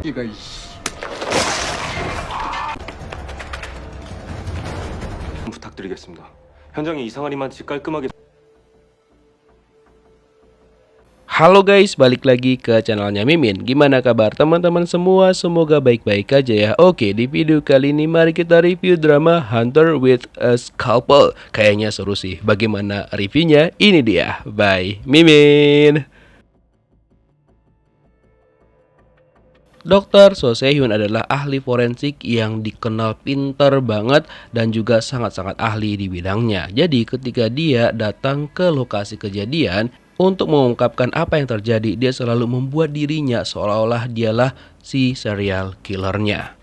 새끼가 이씨. 부탁드리겠습니다. 현장에 이상한 이만치 깔끔하게. Halo guys, balik lagi ke channelnya Mimin. Gimana kabar teman-teman semua? Semoga baik-baik aja ya. Oke, di video kali ini mari kita review drama Hunter with a Scalpel. Kayaknya seru sih. Bagaimana reviewnya? Ini dia. Bye Mimin. Dr. So Se-hyun adalah ahli forensik yang dikenal pinter banget dan juga sangat-sangat ahli di bidangnya. Jadi ketika dia datang ke lokasi kejadian untuk mengungkapkan apa yang terjadi, dia selalu membuat dirinya seolah-olah dialah si serial killernya.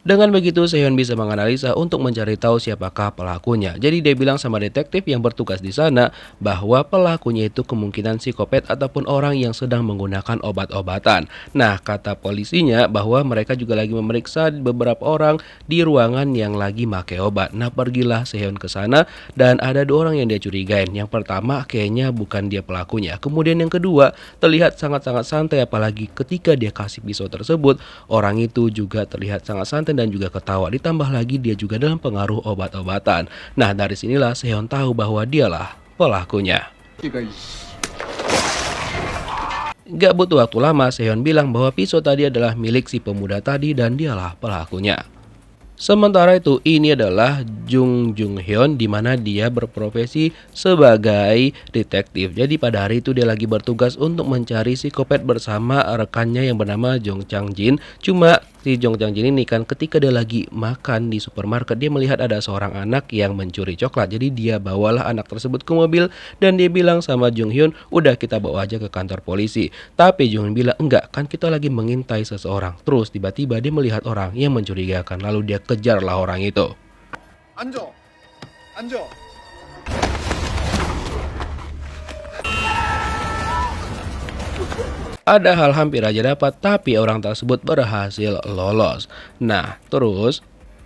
Dengan begitu, Se-hyun bisa menganalisa untuk mencari tahu siapakah pelakunya. Jadi dia bilang sama detektif yang bertugas di sana bahwa pelakunya itu kemungkinan psikopat ataupun orang yang sedang menggunakan obat-obatan. Nah, kata polisinya bahwa mereka juga lagi memeriksa beberapa orang di ruangan yang lagi make obat. Nah, pergilah Se-hyun ke sana dan ada dua orang yang dia curigain. Yang pertama kayaknya bukan dia pelakunya. Kemudian yang kedua terlihat sangat-sangat santai, apalagi ketika dia kasih pisau tersebut, orang itu juga terlihat sangat santai dan juga ketawa, ditambah lagi dia juga dalam pengaruh obat-obatan. Nah, dari sinilah Se-hyun tahu bahwa dialah pelakunya. Gak butuh waktu lama, Se-hyun bilang bahwa pisau tadi adalah milik si pemuda tadi dan dialah pelakunya. Sementara itu, ini adalah Jung Jung-hyun di mana dia berprofesi sebagai detektif. Jadi pada hari itu dia lagi bertugas untuk mencari psikopat bersama rekannya yang bernama Jong Chang-jin. Cuma si Jong Chang-jin ini kan ketika dia lagi makan di supermarket, dia melihat ada seorang anak yang mencuri coklat. Jadi dia bawalah anak tersebut ke mobil dan dia bilang sama Jung-hyun, udah kita bawa aja ke kantor polisi. Tapi Jung-hyun bilang, enggak, kan kita lagi mengintai seseorang. Terus tiba-tiba dia melihat orang yang mencurigakan, lalu dia kejarlah orang itu. 앉아. 앉아. Ada hal hampir aja dapat, tapi orang tersebut berhasil lolos. Nah, terus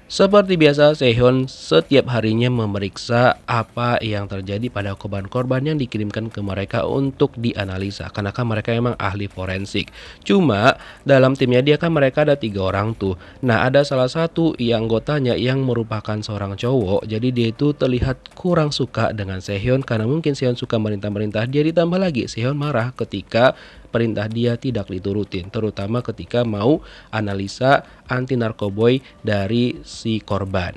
seperti biasa, Se-hyun setiap harinya memeriksa apa yang terjadi pada korban-korban yang dikirimkan ke mereka untuk dianalisa. Karena kan mereka emang ahli forensik. Cuma dalam timnya dia kan mereka ada 3 orang tuh. Nah, ada salah satu yang anggotanya yang merupakan seorang cowok. Jadi dia itu terlihat kurang suka dengan Se-hyun karena mungkin Se-hyun suka merintah-merintah dia. Ditambah lagi Se-hyun marah ketika perintah dia tidak diturutin, terutama ketika mau analisa anti narkoboy dari si korban.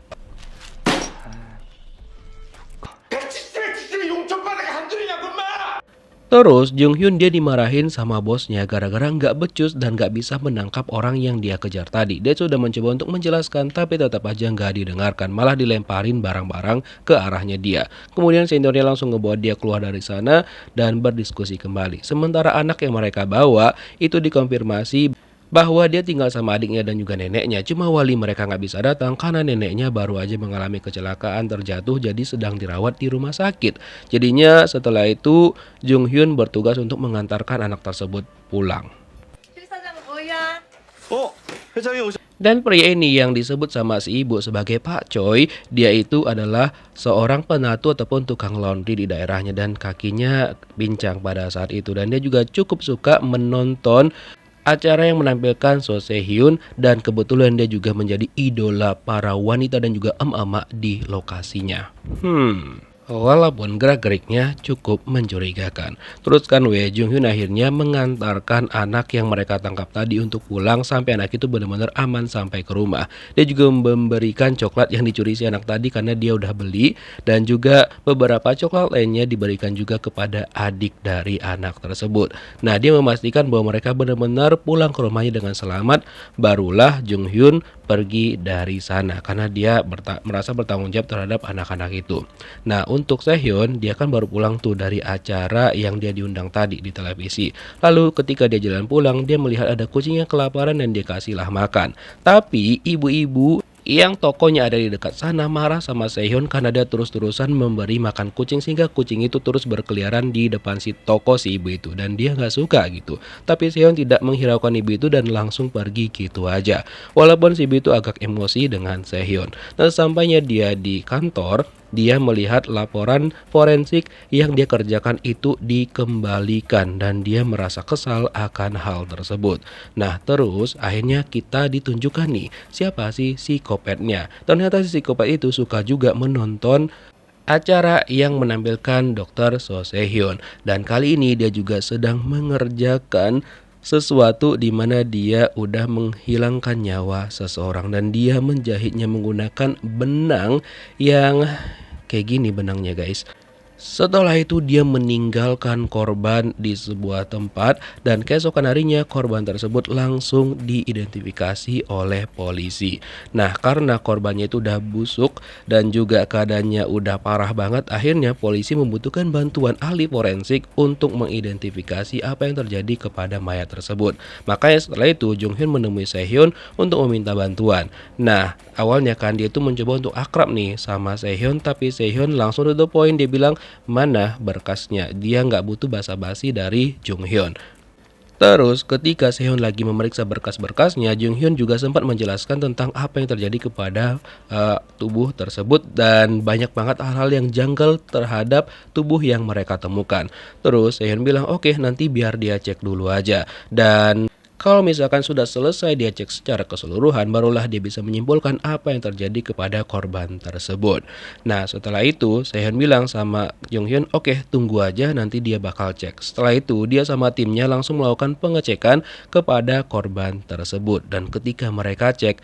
Terus Jung-hyun dia dimarahin sama bosnya gara-gara nggak becus dan nggak bisa menangkap orang yang dia kejar tadi. Dia sudah mencoba untuk menjelaskan tapi tetap aja nggak didengarkan, malah dilemparin barang-barang ke arahnya dia. Kemudian seniornya langsung ngebawa dia keluar dari sana dan berdiskusi kembali. Sementara anak yang mereka bawa itu dikonfirmasi bahwa dia tinggal sama adiknya dan juga neneknya. Cuma wali mereka nggak bisa datang karena neneknya baru aja mengalami kecelakaan terjatuh, jadi sedang dirawat di rumah sakit. Jadinya setelah itu Jung-hyun bertugas untuk mengantarkan anak tersebut pulang. Dan pria ini yang disebut sama si ibu sebagai Pak Choi, dia itu adalah seorang penatu ataupun tukang laundry di daerahnya dan kakinya pincang pada saat itu. Dan dia juga cukup suka menonton acara yang menampilkan So Se-hyun dan kebetulan dia juga menjadi idola para wanita dan juga emak-emak di lokasinya. Walaupun gerak-geriknya cukup mencurigakan. Terus kan Wee Jung-hyun akhirnya mengantarkan anak yang mereka tangkap tadi untuk pulang sampai anak itu benar-benar aman sampai ke rumah. Dia juga memberikan coklat yang dicuri si anak tadi karena dia udah beli, dan juga beberapa coklat lainnya diberikan juga kepada adik dari anak tersebut. Nah, dia memastikan bahwa mereka benar-benar pulang ke rumahnya dengan selamat. Barulah Jung-hyun pergi dari sana karena dia merasa bertanggung jawab terhadap anak-anak itu. Nah, untuk Se-hyun, dia kan baru pulang tuh dari acara yang dia diundang tadi di televisi. Lalu ketika dia jalan pulang, dia melihat ada kucing yang kelaparan dan dia kasihlah makan. Tapi ibu-ibu yang tokonya ada di dekat sana marah sama Sehun karena dia terus-terusan memberi makan kucing sehingga kucing itu terus berkeliaran di depan si toko si ibu itu dan dia nggak suka gitu. Tapi Sehun tidak menghiraukan ibu itu dan langsung pergi gitu aja. Walaupun si ibu itu agak emosi dengan Sehun. Nah, sampainya dia di kantor, dia melihat laporan forensik yang dia kerjakan itu dikembalikan dan dia merasa kesal akan hal tersebut. Nah, terus akhirnya kita ditunjukkan nih siapa sih psikopatnya. Ternyata si psikopat itu suka juga menonton acara yang menampilkan Dr. So Se-hyun dan kali ini dia juga sedang mengerjakan sesuatu di mana dia udah menghilangkan nyawa seseorang dan dia menjahitnya menggunakan benang yang kayak gini benangnya guys. Setelah itu dia meninggalkan korban di sebuah tempat dan keesokan harinya korban tersebut langsung diidentifikasi oleh polisi. Nah, karena korbannya itu udah busuk dan juga keadaannya udah parah banget, akhirnya polisi membutuhkan bantuan ahli forensik untuk mengidentifikasi apa yang terjadi kepada mayat tersebut. Makanya setelah itu Jung Hyun menemui Sehun untuk meminta bantuan. Nah, awalnya kan dia itu mencoba untuk akrab nih sama Sehun, tapi Sehun langsung to the point, dia bilang mana berkasnya. Dia nggak butuh basa-basi dari Jung Hyun. Terus ketika Sehun lagi memeriksa berkas-berkasnya, Jung Hyun juga sempat menjelaskan tentang apa yang terjadi kepada tubuh tersebut dan banyak banget hal-hal yang janggal terhadap tubuh yang mereka temukan. Terus Sehun bilang oke, nanti biar dia cek dulu aja, dan kalau misalkan sudah selesai dia cek secara keseluruhan, barulah dia bisa menyimpulkan apa yang terjadi kepada korban tersebut. Nah, setelah itu Sehun bilang sama Jung Hyun, oke, tunggu aja, nanti dia bakal cek. Setelah itu dia sama timnya langsung melakukan pengecekan kepada korban tersebut. Dan ketika mereka cek,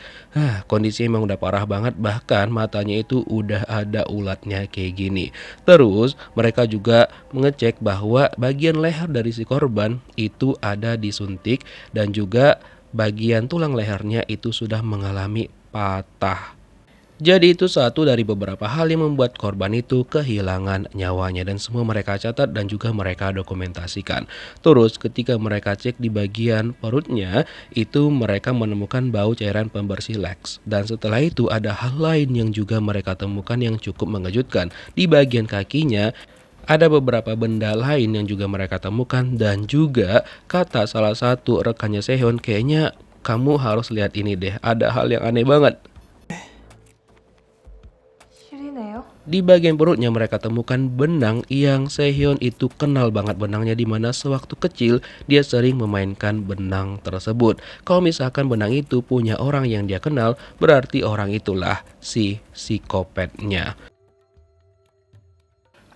kondisinya emang udah parah banget, bahkan matanya itu udah ada ulatnya kayak gini. Terus mereka juga mengecek bahwa bagian leher dari si korban itu ada disuntik dan juga bagian tulang lehernya itu sudah mengalami patah. Jadi itu satu dari beberapa hal yang membuat korban itu kehilangan nyawanya dan semua mereka catat dan juga mereka dokumentasikan. Terus ketika mereka cek di bagian perutnya itu mereka menemukan bau cairan pembersih Lex. Dan setelah itu ada hal lain yang juga mereka temukan yang cukup mengejutkan. Di bagian kakinya ada beberapa benda lain yang juga mereka temukan dan juga kata salah satu rekannya Sehun, kayaknya kamu harus lihat ini deh, ada hal yang aneh banget. Di bagian perutnya mereka temukan benang yang Sehun itu kenal banget benangnya, dimana sewaktu kecil dia sering memainkan benang tersebut. Kalau misalkan benang itu punya orang yang dia kenal, berarti orang itulah si psikopatnya.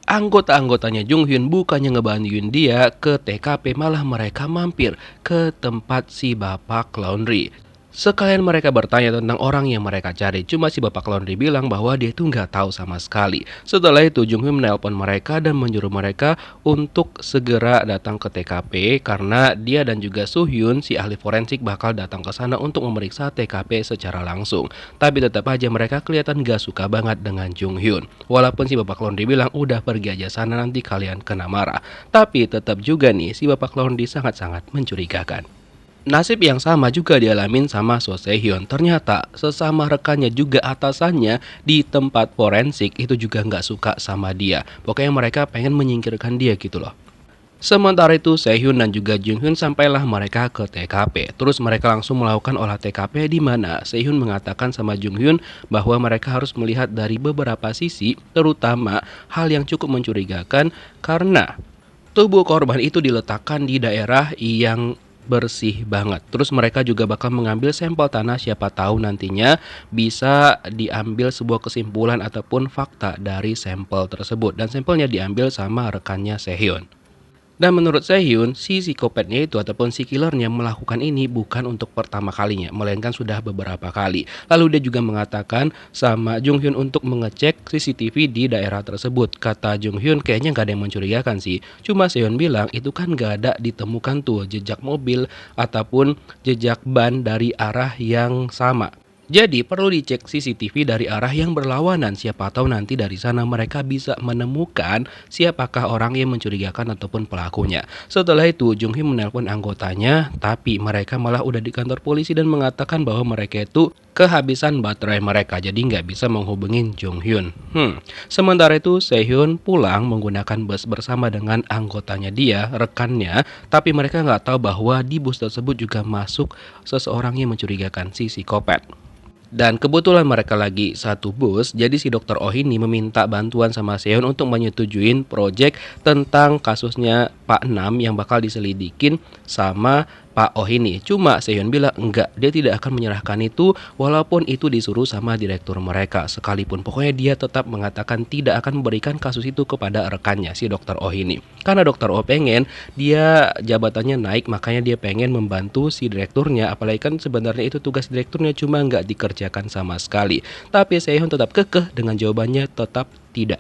Anggota-anggotanya Jung Hyun bukannya ngebantuin dia ke TKP, malah mereka mampir ke tempat si bapak laundry. Sekalian mereka bertanya tentang orang yang mereka cari, cuma si bapak laundry bilang bahwa dia itu nggak tahu sama sekali. Setelah itu Jung Hyun menelpon mereka dan menyuruh mereka untuk segera datang ke TKP karena dia dan juga Soo Hyun si ahli forensik bakal datang ke sana untuk memeriksa TKP secara langsung. Tapi tetap aja mereka kelihatan gak suka banget dengan Jung Hyun. Walaupun si bapak laundry bilang udah pergi aja sana, nanti kalian kena marah. Tapi tetap juga nih si bapak laundry sangat-sangat mencurigakan. Nasib yang sama juga dialamin sama So Se-hyun. Ternyata sesama rekannya juga atasannya di tempat forensik itu juga nggak suka sama dia. Pokoknya mereka pengen menyingkirkan dia gitu loh. Sementara itu Se-hyun dan juga Jung Hyun sampailah mereka ke TKP. Terus mereka langsung melakukan olah TKP di mana Se-hyun mengatakan sama Jung Hyun bahwa mereka harus melihat dari beberapa sisi, terutama hal yang cukup mencurigakan karena tubuh korban itu diletakkan di daerah yang bersih banget. Terus mereka juga bakal mengambil sampel tanah, siapa tahu nantinya bisa diambil sebuah kesimpulan ataupun fakta dari sampel tersebut. Dan sampelnya diambil sama rekannya Sehun. Dan menurut Sehun, si psikopatnya itu ataupun si killernya melakukan ini bukan untuk pertama kalinya, melainkan sudah beberapa kali. Lalu dia juga mengatakan sama Jung Hyun untuk mengecek CCTV di daerah tersebut. Kata Jung Hyun, kayaknya gak ada yang mencurigakan sih. Cuma Sehun bilang itu kan gak ada ditemukan tuh jejak mobil ataupun jejak ban dari arah yang sama. Jadi perlu dicek CCTV dari arah yang berlawanan, siapa tahu nanti dari sana mereka bisa menemukan siapakah orang yang mencurigakan ataupun pelakunya. Setelah itu Jung Hyun menelpon anggotanya, tapi mereka malah udah di kantor polisi dan mengatakan bahwa mereka itu kehabisan baterai mereka, jadi nggak bisa menghubungin Jung Hyun. Sementara itu Sehun pulang menggunakan bus bersama dengan anggotanya dia, rekannya, tapi mereka nggak tahu bahwa di bus tersebut juga masuk seseorang yang mencurigakan, si psikopat. Dan kebetulan mereka lagi satu bus, jadi si dokter Oh ini meminta bantuan sama Sehun untuk menyetujuin project tentang kasusnya Pak Nam yang bakal diselidikin sama Pak Oh ini. Cuma Sehun bilang enggak, dia tidak akan menyerahkan itu walaupun itu disuruh sama direktur mereka sekalipun. Pokoknya dia tetap mengatakan tidak akan memberikan kasus itu kepada rekannya si dokter Oh ini. Karena dokter Oh pengen dia jabatannya naik, makanya dia pengen membantu si direkturnya. Apalagi kan sebenarnya itu tugas direkturnya, cuma nggak dikerjakan sama sekali. Tapi Sehun tetap kekeh dengan jawabannya tetap tidak.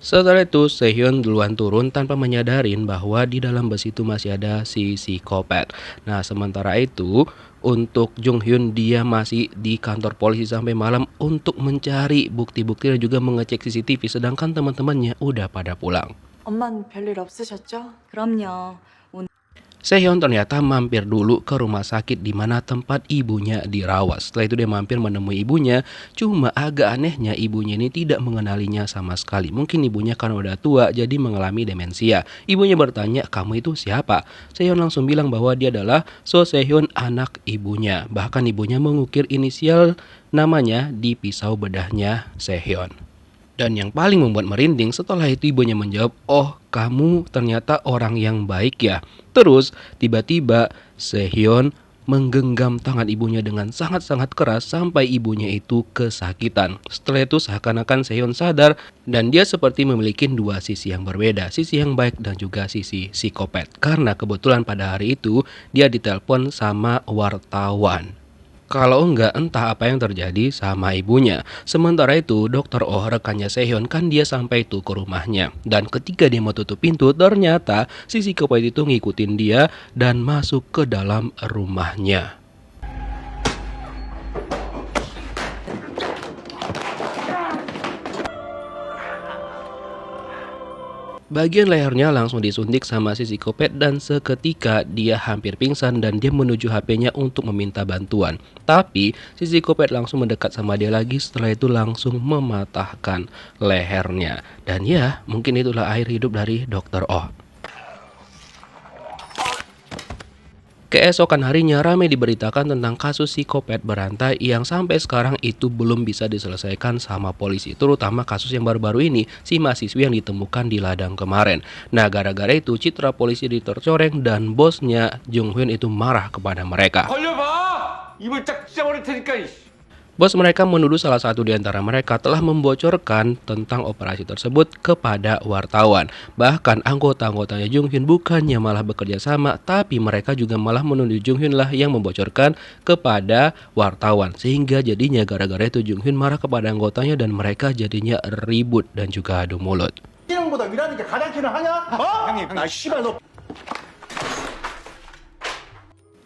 Setelah itu Sehun duluan turun tanpa menyadarin bahwa di dalam bus itu masih ada si psikopat. Nah sementara itu untuk Jung Hyun dia masih di kantor polisi sampai malam untuk mencari bukti-bukti dan juga mengecek CCTV, sedangkan teman-temannya udah pada pulang. 엄마는 별일 없으셨죠? 그럼요. Sehun ternyata mampir dulu ke rumah sakit di mana tempat ibunya dirawat. Setelah itu dia mampir menemui ibunya, cuma agak anehnya ibunya ini tidak mengenalinya sama sekali. Mungkin ibunya karena udah tua jadi mengalami demensia. Ibunya bertanya, "Kamu itu siapa?" Sehun langsung bilang bahwa dia adalah So Sehun, anak ibunya. Bahkan ibunya mengukir inisial namanya di pisau bedahnya Sehun. Dan yang paling membuat merinding setelah itu ibunya menjawab, "Oh, kamu ternyata orang yang baik ya." Terus tiba-tiba Sehyon menggenggam tangan ibunya dengan sangat-sangat keras sampai ibunya itu kesakitan. Setelah itu seakan-akan Sehyon sadar dan dia seperti memiliki dua sisi yang berbeda, sisi yang baik dan juga sisi psikopat. Karena kebetulan pada hari itu dia ditelepon sama wartawan. Kalau enggak, entah apa yang terjadi sama ibunya. Sementara itu, dokter Oh rekannya Sehyon kan dia sampai itu ke rumahnya. Dan ketika dia mau tutup pintu, ternyata si psikopat itu ngikutin dia dan masuk ke dalam rumahnya. Bagian lehernya langsung disuntik sama si psikopat dan seketika dia hampir pingsan dan dia menuju HP-nya untuk meminta bantuan. Tapi si psikopat langsung mendekat sama dia lagi, setelah itu langsung mematahkan lehernya. Dan ya, mungkin itulah akhir hidup dari Dr. Oh. Keesokan harinya ramai diberitakan tentang kasus psikopat berantai yang sampai sekarang itu belum bisa diselesaikan sama polisi. Terutama kasus yang baru-baru ini, si mahasiswi yang ditemukan di ladang kemarin. Nah gara-gara itu citra polisi tercoreng dan bosnya Jung Hyun itu marah kepada mereka. 입을 짝 찢어버릴 테니까. Bos mereka menuduh salah satu di antara mereka telah membocorkan tentang operasi tersebut kepada wartawan. Bahkan anggota-anggotanya Jung Hyun bukannya malah bekerja sama, tapi mereka juga malah menuduh Jung Hyun lah yang membocorkan kepada wartawan. Sehingga jadinya gara-gara itu Jung Hyun marah kepada anggotanya dan mereka jadinya ribut dan juga adu mulut. 보다 위라는 게 가장 키는 하냐? 형님, 나 씨발 너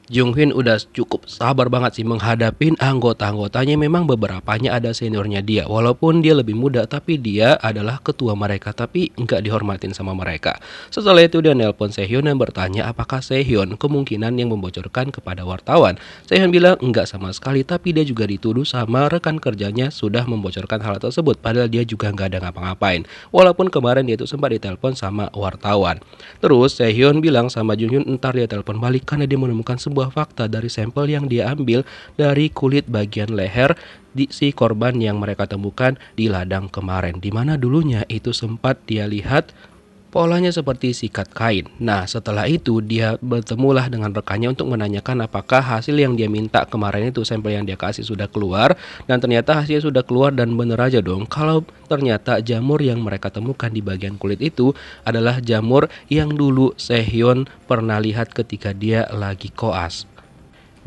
Jung Hyun udah cukup sabar banget sih menghadapin anggota-anggotanya. Memang beberapanya ada seniornya dia, walaupun dia lebih muda, tapi dia adalah ketua mereka, tapi nggak dihormatin sama mereka. Setelah itu dia nelpon Sehyon dan bertanya apakah Sehyon kemungkinan yang membocorkan kepada wartawan. Sehyon bilang enggak sama sekali, tapi dia juga dituduh sama rekan kerjanya sudah membocorkan hal tersebut, padahal dia juga nggak ada ngapa-ngapain. Walaupun kemarin dia itu sempat ditelepon sama wartawan. Terus Sehyon bilang sama Jung Hyun entar dia telepon balik karena dia menemukan sebuah fakta dari sampel yang dia ambil dari kulit bagian leher di si korban yang mereka temukan di ladang kemarin, di mana dulunya itu sempat dia lihat polanya seperti sikat kain. Nah setelah itu dia bertemulah dengan rekannya untuk menanyakan apakah hasil yang dia minta kemarin itu, sampel yang dia kasih sudah keluar. Dan ternyata hasilnya sudah keluar dan bener aja dong kalau ternyata jamur yang mereka temukan di bagian kulit itu adalah jamur yang dulu Sehyon pernah lihat ketika dia lagi koas.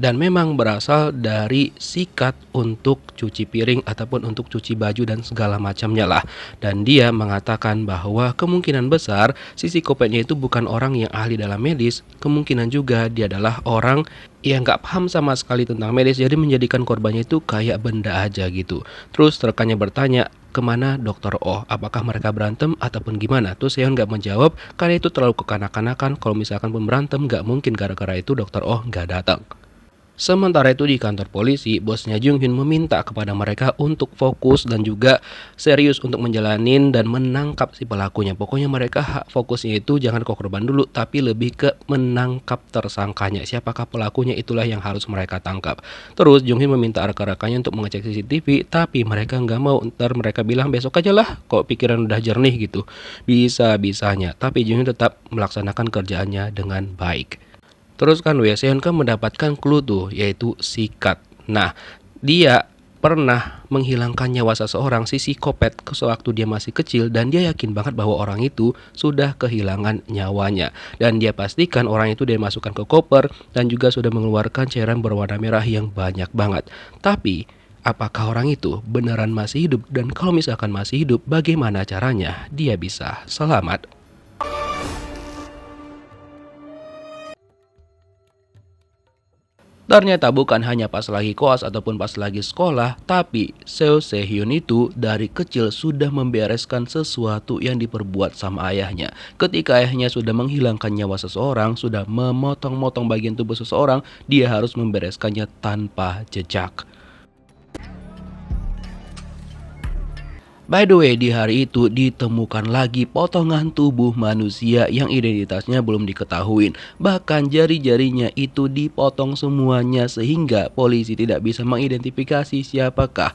dan memang berasal dari sikat untuk cuci piring ataupun untuk cuci baju dan segala macamnya lah. Dan dia mengatakan bahwa kemungkinan besar si psikopatnya itu bukan orang yang ahli dalam medis, kemungkinan juga dia adalah orang yang nggak paham sama sekali tentang medis, jadi menjadikan korbannya itu kayak benda aja gitu. Terus rekannya bertanya, kemana dokter Oh? Apakah mereka berantem ataupun gimana? Terus Seon nggak menjawab karena itu terlalu kekanak-kanakan. Kalau misalkan pun berantem nggak mungkin gara-gara itu dokter Oh nggak datang. Sementara itu di kantor polisi, bosnya Jung Hyun meminta kepada mereka untuk fokus dan juga serius untuk menjalanin dan menangkap si pelakunya. Pokoknya mereka fokusnya itu jangan ke korban dulu, tapi lebih ke menangkap tersangkanya. Siapakah pelakunya, itulah yang harus mereka tangkap. Terus Jung Hyun meminta rekan-rekannya untuk mengecek CCTV, tapi mereka nggak mau. Ntar mereka bilang besok aja lah, kok pikiran udah jernih gitu. Bisa-bisanya, tapi Jung Hyun tetap melaksanakan kerjaannya dengan baik. Terus kan Seon kan mendapatkan clue tuh, yaitu sikat. Nah, dia pernah menghilangkan nyawa seseorang, si psikopat, sewaktu dia masih kecil, dan dia yakin banget bahwa orang itu sudah kehilangan nyawanya. Dan dia pastikan orang itu dia masukkan ke koper dan juga sudah mengeluarkan cairan berwarna merah yang banyak banget. Tapi apakah orang itu beneran masih hidup? Dan kalau misalkan masih hidup, bagaimana caranya dia bisa selamat? Ternyata bukan hanya pas lagi koas ataupun pas lagi sekolah, tapi Seo Se-hyun itu dari kecil sudah membereskan sesuatu yang diperbuat sama ayahnya. Ketika ayahnya sudah menghilangkan nyawa seseorang, sudah memotong-motong bagian tubuh seseorang, dia harus membereskannya tanpa jejak. By the way, di hari itu ditemukan lagi potongan tubuh manusia yang identitasnya belum diketahui. Bahkan jari-jarinya itu dipotong semuanya sehingga polisi tidak bisa mengidentifikasi siapakah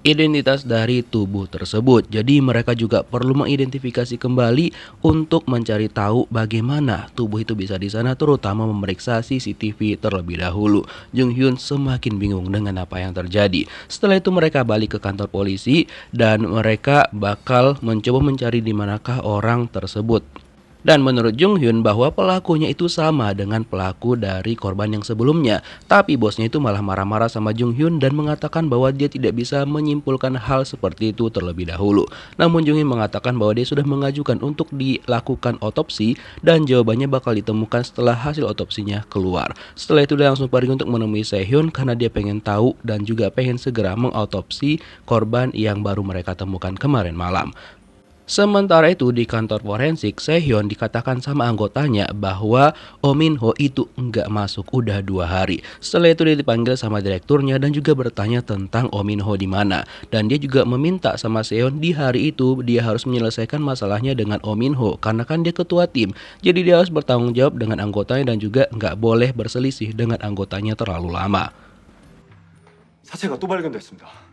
identitas dari tubuh tersebut. Jadi mereka juga perlu mengidentifikasi kembali untuk mencari tahu bagaimana tubuh itu bisa di sana, terutama memeriksa CCTV terlebih dahulu. Jung Hyun semakin bingung dengan apa yang terjadi. Setelah itu mereka balik ke kantor polisi dan mereka bakal mencoba mencari di manakah orang tersebut. Dan menurut Jung Hyun bahwa pelakunya itu sama dengan pelaku dari korban yang sebelumnya. Tapi bosnya itu malah marah-marah sama Jung Hyun dan mengatakan bahwa dia tidak bisa menyimpulkan hal seperti itu terlebih dahulu. Namun Jung Hyun mengatakan bahwa dia sudah mengajukan untuk dilakukan otopsi dan jawabannya bakal ditemukan setelah hasil otopsinya keluar. Setelah itu dia langsung pergi untuk menemui Se-hyun karena dia pengen tahu dan juga pengen segera mengautopsi korban yang baru mereka temukan kemarin malam. Sementara itu di kantor forensik, Se-hyun dikatakan sama anggotanya bahwa Oh Min-ho itu nggak masuk udah 2 hari. Setelah itu dia dipanggil sama direkturnya dan juga bertanya tentang Oh Min-ho di mana. Dan dia juga meminta sama Se-hyun di hari itu dia harus menyelesaikan masalahnya dengan Oh Min-ho karena kan dia ketua tim. Jadi dia harus bertanggung jawab dengan anggotanya dan juga nggak boleh berselisih dengan anggotanya terlalu lama. 사체가 또 발견됐습니다.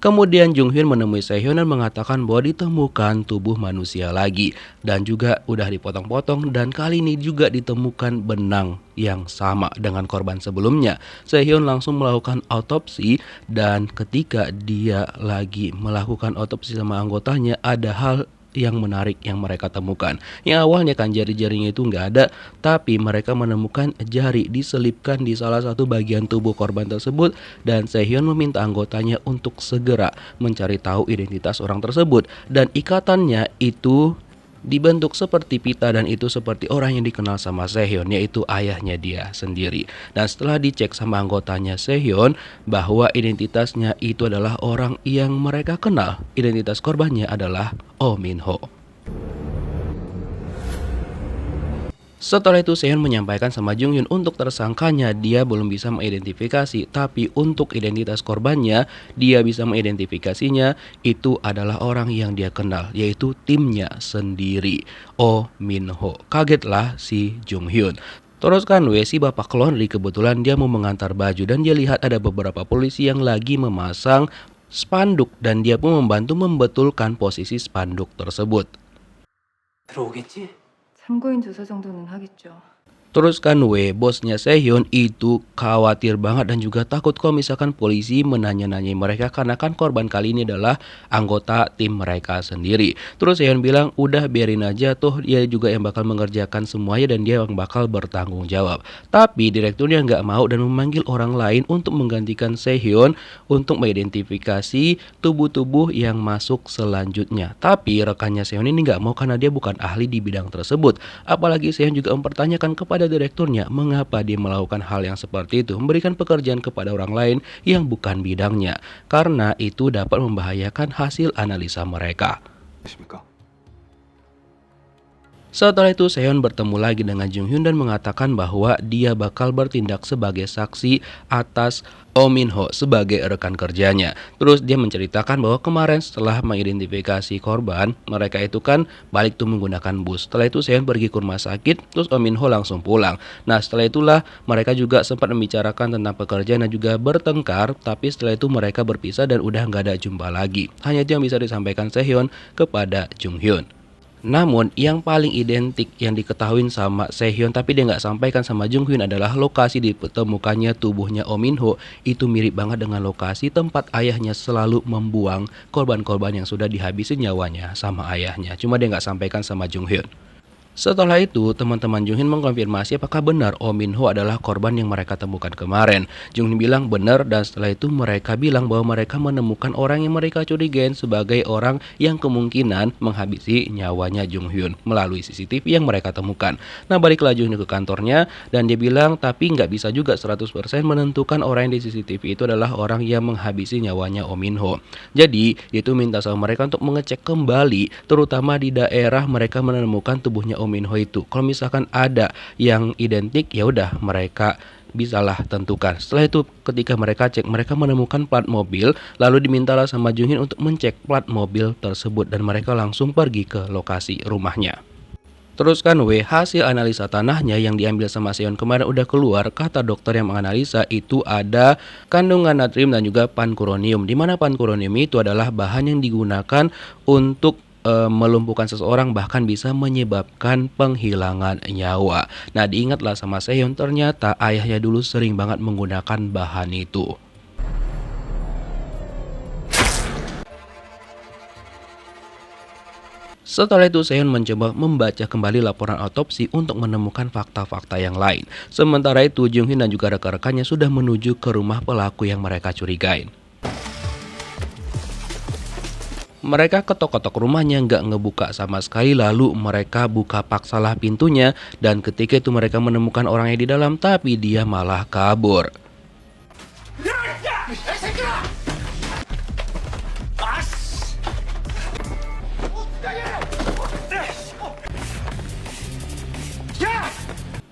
Kemudian Jung Hyun menemui Se-hyun dan mengatakan bahwa ditemukan tubuh manusia lagi dan juga udah dipotong-potong dan kali ini juga ditemukan benang yang sama dengan korban sebelumnya. Se-hyun langsung melakukan autopsi dan ketika dia lagi melakukan autopsi sama anggotanya ada hal yang menarik yang mereka temukan. Yang awalnya kan jari-jarinya itu nggak ada, tapi mereka menemukan jari diselipkan di salah satu bagian tubuh korban tersebut dan Se-hyun meminta anggotanya untuk segera mencari tahu identitas orang tersebut dan ikatannya itu dibentuk seperti pita dan itu seperti orang yang dikenal sama Se-hyun, yaitu ayahnya dia sendiri. Dan setelah dicek sama anggotanya Se-hyun bahwa identitasnya itu adalah orang yang mereka kenal, identitas korbannya adalah Oh Min-ho. Setelah itu Se-hyun menyampaikan sama Jung Hyun untuk tersangkanya dia belum bisa mengidentifikasi, tapi untuk identitas korbannya dia bisa mengidentifikasinya itu adalah orang yang dia kenal, yaitu timnya sendiri, Oh Min-ho. Kagetlah si Jung Hyun. Terus kan si bapak laundry kebetulan dia mau mengantar baju dan dia lihat ada beberapa polisi yang lagi memasang spanduk dan dia pun membantu membetulkan posisi spanduk tersebut. 들어오겠지? 참고인 조사 정도는 하겠죠. Terus kan bosnya Sehyon itu khawatir banget dan juga takut kalau misalkan polisi menanya-nanyai mereka karena kan korban kali ini adalah anggota tim mereka sendiri. Terus Sehyon bilang udah biarin aja, toh dia juga yang bakal mengerjakan semuanya dan dia yang bakal bertanggung jawab. Tapi direkturnya nggak mau dan memanggil orang lain untuk menggantikan Sehyon untuk mengidentifikasi tubuh-tubuh yang masuk selanjutnya. Tapi rekannya Sehyon ini nggak mau karena dia bukan ahli di bidang tersebut. Apalagi Sehyon juga mempertanyakan kepada direkturnya mengapa dia melakukan hal yang seperti itu, memberikan pekerjaan kepada orang lain yang bukan bidangnya, karena itu dapat membahayakan hasil analisa mereka. 있습니까? Setelah itu Sehyon bertemu lagi dengan Jung Hyun dan mengatakan bahwa dia bakal bertindak sebagai saksi atas Oh Min Ho sebagai rekan kerjanya. Terus dia menceritakan bahwa kemarin setelah mengidentifikasi korban, mereka itu kan balik tuh menggunakan bus. Setelah itu Sehyon pergi ke rumah sakit, terus Oh Min Ho langsung pulang. Nah setelah itulah mereka juga sempat membicarakan tentang pekerjaan dan juga bertengkar, tapi setelah itu mereka berpisah dan udah nggak ada jumpa lagi. Hanya itu yang bisa disampaikan Sehyon kepada Jung Hyun. Namun yang paling identik yang diketahui sama Sehyon tapi dia nggak sampaikan sama Jung Hyun adalah lokasi ditemukannya tubuhnya Oh Min Ho itu mirip banget dengan lokasi tempat ayahnya selalu membuang korban-korban yang sudah dihabisi nyawanya sama ayahnya. Cuma dia nggak sampaikan sama Jung Hyun. Setelah itu, teman-teman Jung Hyun mengkonfirmasi apakah benar Oh Min Ho adalah korban yang mereka temukan kemarin. Jung Hyun bilang benar dan setelah itu mereka bilang bahwa mereka menemukan orang yang mereka curigain sebagai orang yang kemungkinan menghabisi nyawanya Jung Hyun melalui CCTV yang mereka temukan. Nah baliklah Jung Hyun ke kantornya dan dia bilang tapi nggak bisa juga 100% menentukan orang yang di CCTV itu adalah orang yang menghabisi nyawanya Oh Min Ho. Jadi itu minta sama mereka untuk mengecek kembali terutama di daerah mereka menemukan tubuhnya Oh Min Ho itu. Kalau misalkan ada yang identik ya udah mereka bisalah tentukan. Setelah itu ketika mereka cek mereka menemukan plat mobil, lalu dimintalah sama Jung Hyun untuk mencek plat mobil tersebut dan mereka langsung pergi ke lokasi rumahnya. Terus kan hasil analisa tanahnya yang diambil sama Sehyon kemarin udah keluar. Kata dokter yang menganalisa itu ada kandungan natrium dan juga pankuronium. Dimana pankuronium itu adalah bahan yang digunakan untuk melumpuhkan seseorang bahkan bisa menyebabkan penghilangan nyawa. Nah diingatlah sama Sehyon ternyata ayahnya dulu sering banget menggunakan bahan itu. Setelah itu Sehyon mencoba membaca kembali laporan otopsi untuk menemukan fakta-fakta yang lain. Sementara itu Jung Hyun dan juga rekan-rekannya sudah menuju ke rumah pelaku yang mereka curigain. Mereka ketok-ketok rumahnya nggak ngebuka sama sekali, lalu mereka buka paksalah pintunya dan ketika itu mereka menemukan orangnya di dalam tapi dia malah kabur.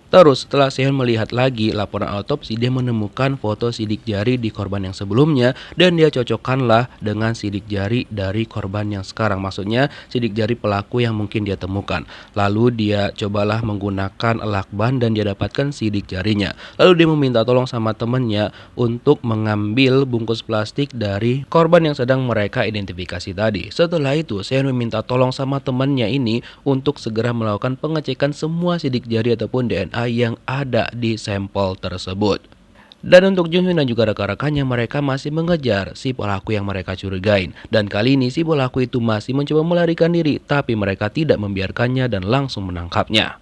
Terus setelah Sehyon melihat lagi laporan autopsi, dia menemukan foto sidik jari di korban yang sebelumnya dan dia cocokkanlah dengan sidik jari dari korban yang sekarang. Maksudnya sidik jari pelaku yang mungkin dia temukan. Lalu dia cobalah menggunakan lakban dan dia dapatkan sidik jarinya. Lalu dia meminta tolong sama temennya untuk mengambil bungkus plastik dari korban yang sedang mereka identifikasi tadi. Setelah itu Sehyon meminta tolong sama temannya ini untuk segera melakukan pengecekan semua sidik jari ataupun DNA yang ada di sampel tersebut. Dan untuk Jung Hyun dan juga rekan-rekannya mereka masih mengejar si pelaku yang mereka curigain. Dan kali ini si pelaku itu masih mencoba melarikan diri tapi mereka tidak membiarkannya dan langsung menangkapnya.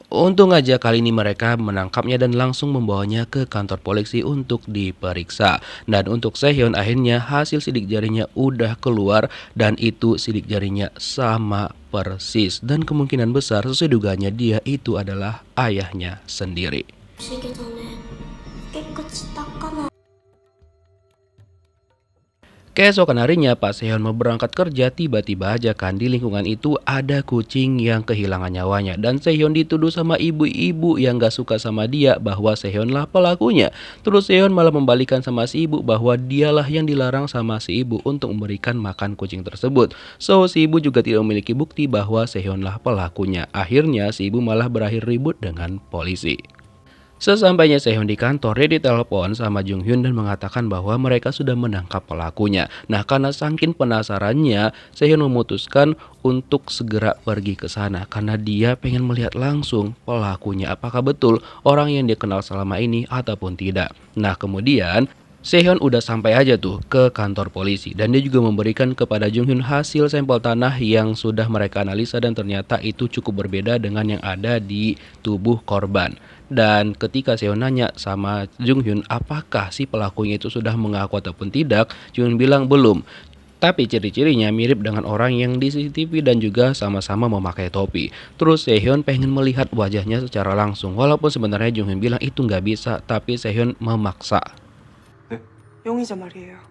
Untung aja kali ini mereka menangkapnya dan langsung membawanya ke kantor polisi untuk diperiksa. Dan untuk Sehyon akhirnya hasil sidik jarinya udah keluar dan itu sidik jarinya sama persis. Dan kemungkinan besar sesuai dugaannya dia itu adalah ayahnya sendiri. Keesokan harinya pas Sehyon mau berangkat kerja, tiba-tiba aja kan di lingkungan itu ada kucing yang kehilangan nyawanya. Dan Sehyon dituduh sama ibu-ibu yang gak suka sama dia bahwa Sehyon lah pelakunya. Terus Sehyon malah membalikan sama si ibu bahwa dialah yang dilarang sama si ibu untuk memberikan makan kucing tersebut. So si ibu juga tidak memiliki bukti bahwa Sehyon lah pelakunya. Akhirnya si ibu malah berakhir ribut dengan polisi. Sesampainya Sehun di kantor, dia ditelepon sama Jung Hyun dan mengatakan bahwa mereka sudah menangkap pelakunya. Nah, karena saking penasarannya, Sehun memutuskan untuk segera pergi ke sana karena dia pengen melihat langsung pelakunya apakah betul orang yang dia kenal selama ini ataupun tidak. Nah, kemudian Sehun udah sampai aja tuh ke kantor polisi dan dia juga memberikan kepada Jung Hyun hasil sampel tanah yang sudah mereka analisa dan ternyata itu cukup berbeda dengan yang ada di tubuh korban. Dan ketika Sehun nanya sama Jung Hyun apakah si pelakunya itu sudah mengaku ataupun tidak, Jung Hyun bilang belum. Tapi ciri-cirinya mirip dengan orang yang di CCTV dan juga sama-sama memakai topi. Terus Sehun pengen melihat wajahnya secara langsung. Walaupun sebenarnya Jung Hyun bilang itu nggak bisa, tapi Sehun memaksa. 용의자 말이에요.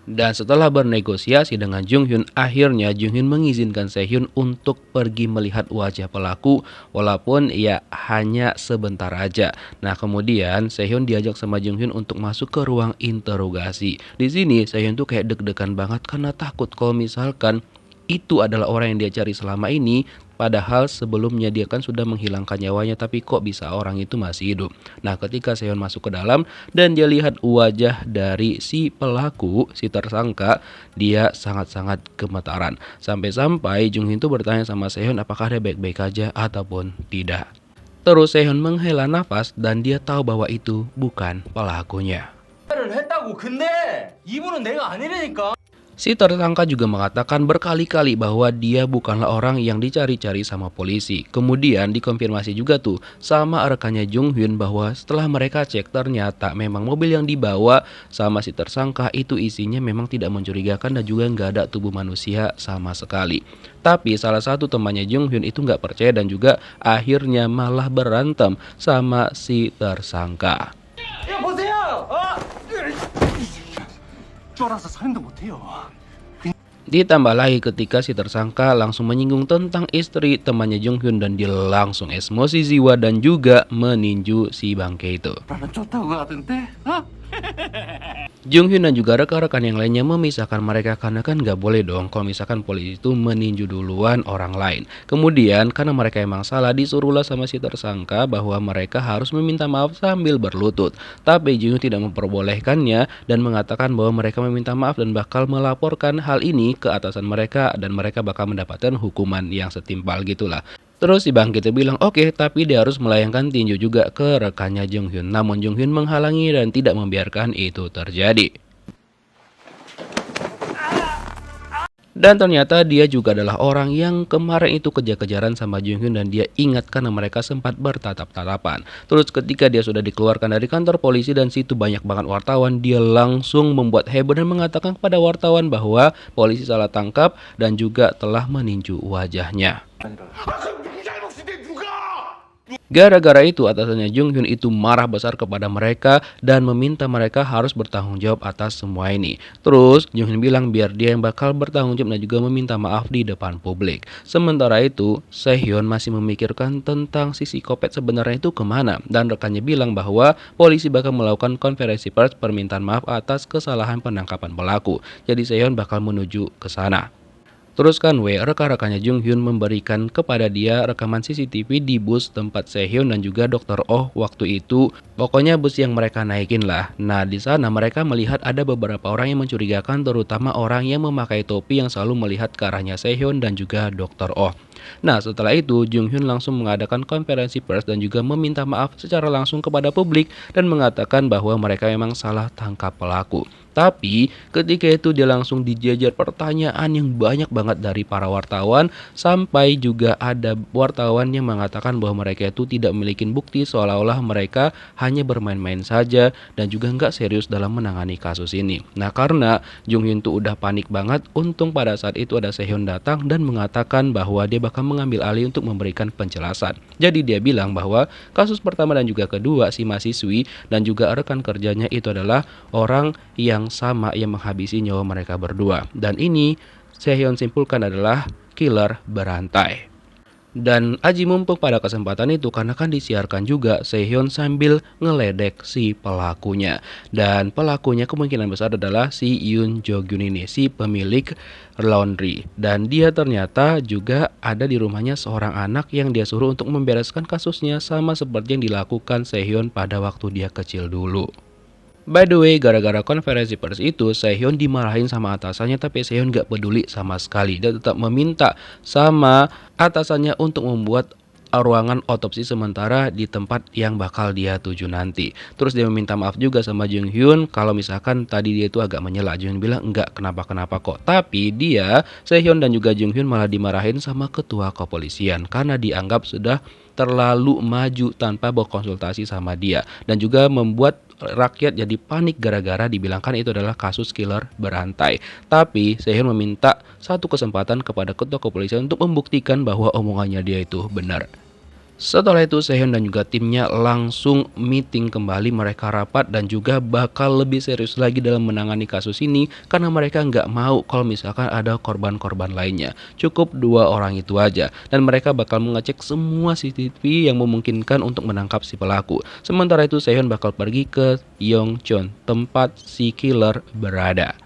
Dan setelah bernegosiasi dengan Jung Hyun, akhirnya Jung Hyun mengizinkan Sehun untuk pergi melihat wajah pelaku, walaupun ya hanya sebentar aja. Nah, kemudian Sehun diajak sama Jung Hyun untuk masuk ke ruang interogasi. Di sini Sehun tuh kayak deg-degan banget karena takut kalau misalkan itu adalah orang yang dia cari selama ini, padahal sebelumnya dia kan sudah menghilangkan nyawanya, tapi kok bisa orang itu masih hidup. Nah, ketika Sehun masuk ke dalam dan dia lihat wajah dari si pelaku, si tersangka, dia sangat-sangat gemetaran. Sampai-sampai Jung Hyun tuh bertanya sama Sehun apakah dia baik-baik aja ataupun tidak. Terus Sehun menghela nafas dan dia tahu bahwa itu bukan pelakunya. 했다고. 근데 이분은 내가 아니라니까. Si tersangka juga mengatakan berkali-kali bahwa dia bukanlah orang yang dicari-cari sama polisi. Kemudian dikonfirmasi juga tuh sama rekannya Jung Hyun bahwa setelah mereka cek ternyata memang mobil yang dibawa sama si tersangka itu isinya memang tidak mencurigakan dan juga nggak ada tubuh manusia sama sekali. Tapi salah satu temannya Jung Hyun itu nggak percaya dan juga akhirnya malah berantem sama si tersangka. 이거 보세요. 쫄아서 살인도 못해요. Ditambah lagi ketika si tersangka langsung menyinggung tentang istri temannya Jung Hyun dan dia langsung emosi jiwa dan juga meninju si bangke itu. 나는 좋다고 하던데? 어? Jung Hyun dan juga rekan-rekan yang lainnya memisahkan mereka karena kan nggak boleh dong kalau misalkan polisi itu meninju duluan orang lain. Kemudian karena mereka emang salah disuruhlah sama si tersangka bahwa mereka harus meminta maaf sambil berlutut. Tapi Jung Hyun tidak memperbolehkannya dan mengatakan bahwa mereka meminta maaf dan bakal melaporkan hal ini ke atasan mereka dan mereka bakal mendapatkan hukuman yang setimpal gitulah. Terus si bangkit itu bilang oke, tapi dia harus melayangkan tinju juga ke rekannya Jung Hyun. Namun Jung Hyun menghalangi dan tidak membiarkan itu terjadi. Dan ternyata dia juga adalah orang yang kemarin itu kejar-kejaran sama Jung Hyun dan dia ingat karena mereka sempat bertatap-tatapan. Terus ketika dia sudah dikeluarkan dari kantor polisi dan situ banyak banget wartawan, dia langsung membuat heboh dan mengatakan kepada wartawan bahwa polisi salah tangkap dan juga telah meninju wajahnya. Gara-gara itu atasannya Jung Hyun itu marah besar kepada mereka dan meminta mereka harus bertanggung jawab atas semua ini. Terus Jung Hyun bilang biar dia yang bakal bertanggung jawab dan juga meminta maaf di depan publik. Sementara itu Sehun masih memikirkan tentang si psikopat sebenarnya itu kemana. Dan rekannya bilang bahwa polisi bakal melakukan konferensi pers permintaan maaf atas kesalahan penangkapan pelaku. Jadi Sehun bakal menuju ke sana. Terus kan rekan-rekannya Jung Hyun memberikan kepada dia rekaman CCTV di bus tempat Sehun dan juga Dr. Oh waktu itu. Pokoknya bus yang mereka naikin lah. Nah, di sana mereka melihat ada beberapa orang yang mencurigakan, terutama orang yang memakai topi yang selalu melihat ke arahnya Sehun dan juga Dr. Oh. Nah, setelah itu Jung Hyun langsung mengadakan konferensi pers dan juga meminta maaf secara langsung kepada publik dan mengatakan bahwa mereka memang salah tangkap pelaku. Tapi ketika itu dia langsung dijajar pertanyaan yang banyak banget dari para wartawan, sampai juga ada wartawan yang mengatakan bahwa mereka itu tidak memiliki bukti, seolah-olah mereka hanya bermain-main saja dan juga nggak serius dalam menangani kasus ini. Nah, karena Jung Hyun tuh udah panik banget, untung pada saat itu ada Sehun datang dan mengatakan bahwa dia bakal mengambil alih untuk memberikan penjelasan. Jadi dia bilang bahwa kasus pertama dan juga kedua si mahasiswi dan juga rekan kerjanya itu adalah orang yang sama yang menghabisi nyawa mereka berdua. Dan ini Sehun simpulkan adalah killer berantai. Dan Aji mumpung pada kesempatan itu karena kan disiarkan juga Sehyeon sambil ngeledek si pelakunya. Dan pelakunya kemungkinan besar adalah si Yoon Jo-gyun ini, si pemilik laundry. Dan dia ternyata juga ada di rumahnya seorang anak yang dia suruh untuk membereskan kasusnya sama seperti yang dilakukan Sehyeon pada waktu dia kecil dulu. By the way, gara-gara konferensi pers itu, Sehyeon dimarahin sama atasannya, tapi Sehyeon gak peduli sama sekali. Dia tetap meminta sama atasannya untuk membuat ruangan otopsi sementara di tempat yang bakal dia tuju nanti. Terus dia meminta maaf juga sama Jung Hyun kalau misalkan tadi dia itu agak menyela. Jung Hyun bilang enggak kenapa-kenapa kok. Tapi dia, Sehyeon dan juga Jung Hyun malah dimarahin sama ketua kepolisian karena dianggap sudah terlalu maju tanpa berkonsultasi sama dia, dan juga membuat rakyat jadi panik gara-gara dibilangkan itu adalah kasus killer berantai. Tapi Sehyeon meminta satu kesempatan kepada ketua kepolisian untuk membuktikan bahwa omongannya dia itu benar. Setelah itu Sehyeon dan juga timnya langsung meeting kembali, mereka rapat dan juga bakal lebih serius lagi dalam menangani kasus ini karena mereka nggak mau kalau misalkan ada korban-korban lainnya. Cukup 2 orang itu aja, dan mereka bakal mengecek semua CCTV yang memungkinkan untuk menangkap si pelaku. Sementara itu Sehyeon bakal pergi ke Yongchon, tempat si killer berada.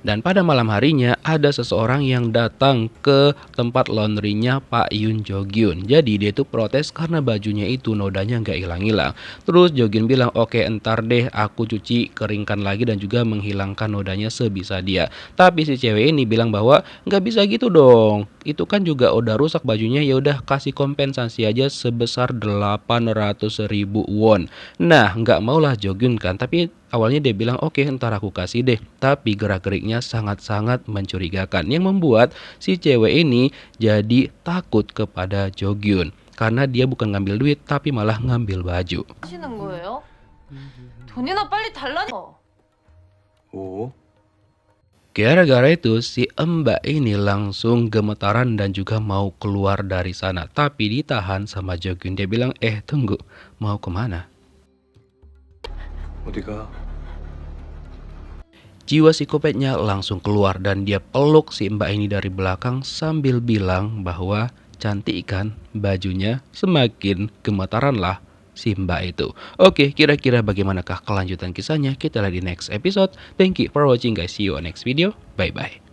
Dan pada malam harinya ada seseorang yang datang ke tempat laundrynya Pak Yoon Jo-gyun. Jadi dia itu protes karena bajunya itu nodanya nggak hilang-hilang. Terus Jo-gyun bilang, oke entar deh aku cuci keringkan lagi dan juga menghilangkan nodanya sebisa dia. Tapi si cewek ini bilang bahwa nggak bisa gitu dong. Itu kan juga udah rusak bajunya, ya udah kasih kompensasi aja sebesar 800.000 won. Nah nggak maulah Jo-gyun kan, tapi awalnya dia bilang oke ntar aku kasih deh. Tapi gerak-geriknya sangat-sangat mencurigakan yang membuat si cewek ini jadi takut kepada Jo-gyun karena dia bukan ngambil duit tapi malah ngambil baju. 하시는 거예요? 돈이나 빨리 달라고. 오? Gara-gara itu si Mbak ini langsung gemetaran dan juga mau keluar dari sana, tapi ditahan sama Jo-gyun. Dia bilang, tunggu, mau kemana? 어디가? Jiwa psikopatnya langsung keluar dan dia peluk si Mbak ini dari belakang sambil bilang bahwa cantik kan bajunya. Semakin gemetaranlah si Mbak itu. Oke, kira-kira bagaimanakah kelanjutan kisahnya? Kita lihat di next episode. Thank you for watching guys. See you on next video. Bye bye.